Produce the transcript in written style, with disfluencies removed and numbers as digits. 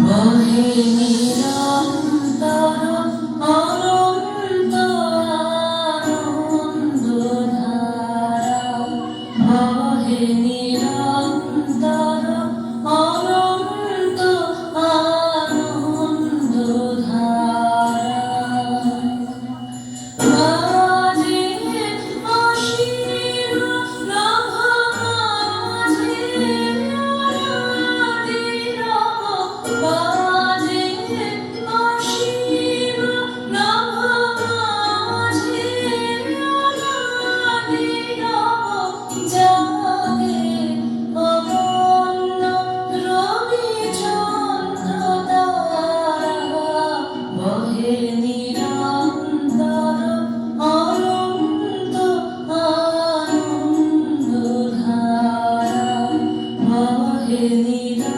বহে নিরন্তর অনন্ত আনন্দধারা, বহে নিরন্তর অনন্ত আনন্দধারা। মাঝে অসীম নভ, মাঝে অনাদিনব, মাঝে অসীম নভ, মাঝে অনাদিনব, জাগে অনন্য রবিচন্দ্র তারা, বহে নিরন্তর অনন্ত আনন্দধারা, বহে নিরন্তর